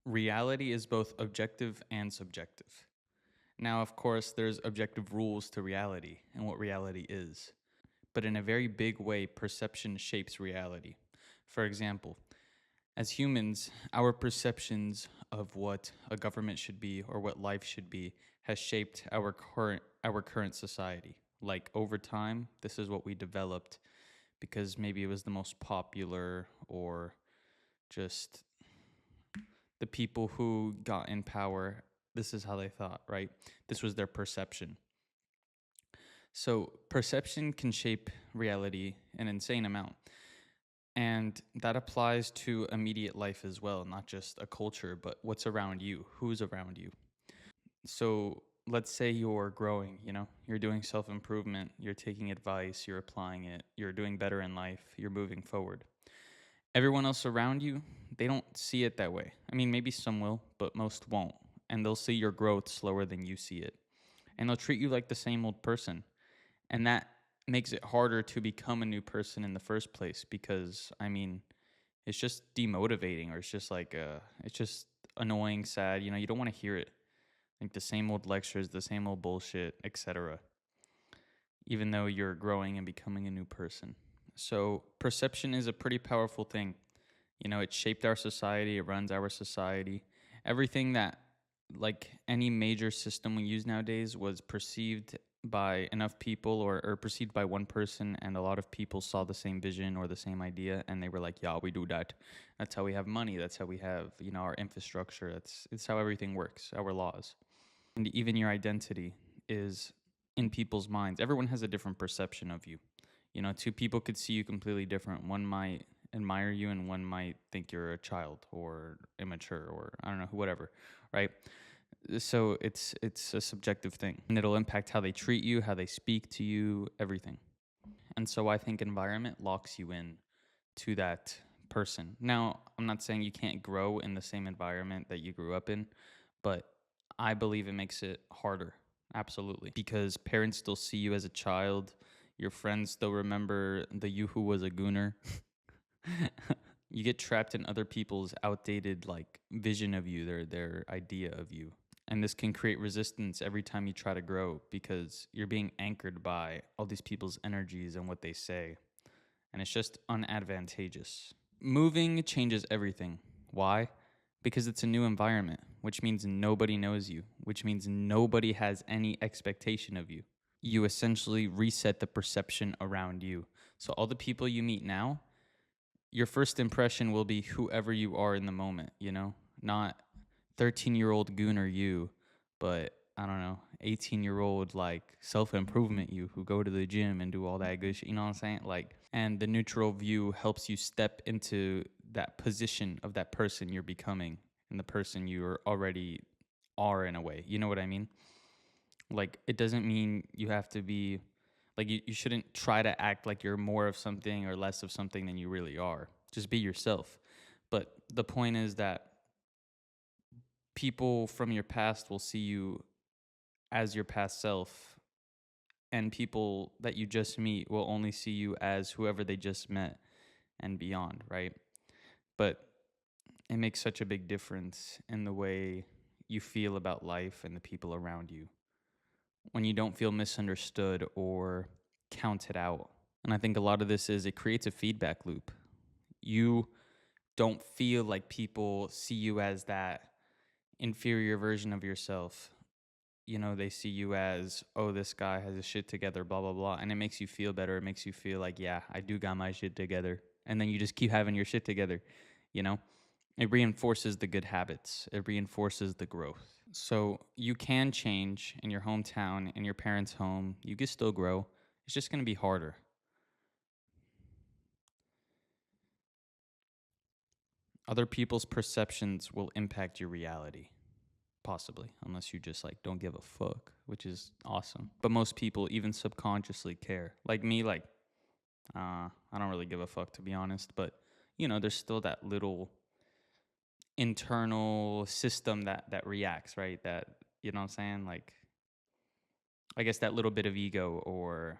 Reality is both objective and subjective. Now, of course, there's objective rules to reality and what reality is. But in a very big way, perception shapes reality. For example, as humans, our perceptions of what a government should be or what life should be has shaped our current society. Like over time, this is what we developed because maybe it was the most popular or just the people who got in power, this is how they thought, right? This was their perception. So perception can shape reality an insane amount. And that applies to immediate life as well, not just a culture, but what's around you, who's around you. So let's say you're growing, you're doing self improvement, you're taking advice, you're applying it, you're doing better in life, you're moving forward. Everyone else around you, they don't see it that way. I mean, maybe some will, but most won't. And they'll see your growth slower than you see it. And they'll treat you like the same old person. And that makes it harder to become a new person in the first place because, I mean, it's just demotivating or it's just like, it's just annoying, sad. You don't want to hear it. Like the same old lectures, the same old bullshit, etc. Even though you're growing and becoming a new person. So perception is a pretty powerful thing. It shaped our society, it runs our society. Everything that, like any major system we use nowadays, was perceived by enough people or perceived by one person, and a lot of people saw the same vision or the same idea, and they were like, yeah, we do that. That's how we have money. That's how we have, our infrastructure. It's how everything works, our laws. And even your identity is in people's minds. Everyone has a different perception of you. Two people could see you completely different. One might admire you and one might think you're a child or immature or I don't know, whatever, right? So it's a subjective thing, and it'll impact how they treat you, how they speak to you, everything. And so I think environment locks you in to that person. Now, I'm not saying you can't grow in the same environment that you grew up in, but I believe it makes it harder. Absolutely. Because parents still see you as a child. Your friends still remember the you who was a gooner. You get trapped in other people's outdated vision of you, their idea of you. And this can create resistance every time you try to grow because you're being anchored by all these people's energies and what they say. And it's just unadvantageous. Moving changes everything. Why? Because it's a new environment, which means nobody knows you, which means nobody has any expectation of you. You essentially reset the perception around you. So all the people you meet now, your first impression will be whoever you are in the moment, not 13-year-old gooner you, but I don't know, 18-year-old self-improvement you who go to the gym and do all that good shit, you know what I'm saying? And the neutral view helps you step into that position of that person you're becoming and the person you already are in a way. You know what I mean? It doesn't mean you have to be you shouldn't try to act like you're more of something or less of something than you really are. Just be yourself. But the point is that people from your past will see you as your past self, and people that you just meet will only see you as whoever they just met and beyond, right? But it makes such a big difference in the way you feel about life and the people around you when you don't feel misunderstood or counted out. And I think a lot of this is it creates a feedback loop. You don't feel like people see you as that inferior version of yourself. They see you as, oh, this guy has his shit together, blah, blah, blah. And it makes you feel better. It makes you feel like, yeah, I do got my shit together. And then you just keep having your shit together, It reinforces the good habits. It reinforces the growth. So you can change in your hometown, in your parents' home. You can still grow. It's just going to be harder. Other people's perceptions will impact your reality. Possibly, unless you just don't give a fuck, which is awesome. But most people, even subconsciously, care. Like me, I don't really give a fuck, to be honest. But there's still that little internal system that reacts, right? That, you know what I'm saying? I guess that little bit of ego, or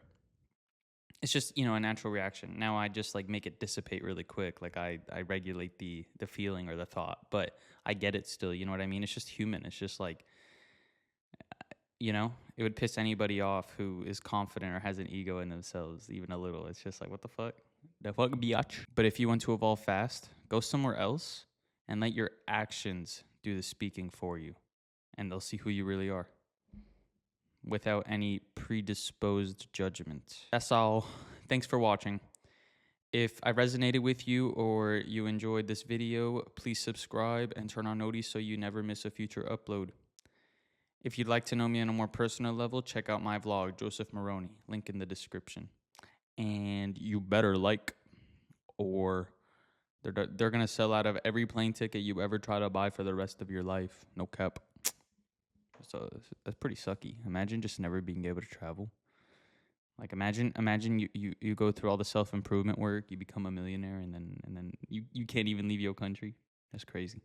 it's just a natural reaction. Now I just make it dissipate really quick. I regulate the feeling or the thought, but I get it still. You know what I mean? It's just human. It's just like, it would piss anybody off who is confident or has an ego in themselves, even a little. It's just like, what the fuck? The fuck, biatch? But if you want to evolve fast, go somewhere else and let your actions do the speaking for you. And they'll see who you really are without any predisposed judgment. That's all. Thanks for watching. If I resonated with you or you enjoyed this video, please subscribe and turn on noties so you never miss a future upload. If you'd like to know me on a more personal level, check out my vlog, Joseph Marrone, link in the description. And you better like, or they're going to sell out of every plane ticket you ever try to buy for the rest of your life. No cap. So that's pretty sucky. Imagine just never being able to travel. Like imagine you go through all the self-improvement work, you become a millionaire, and then you can't even leave your country. That's crazy.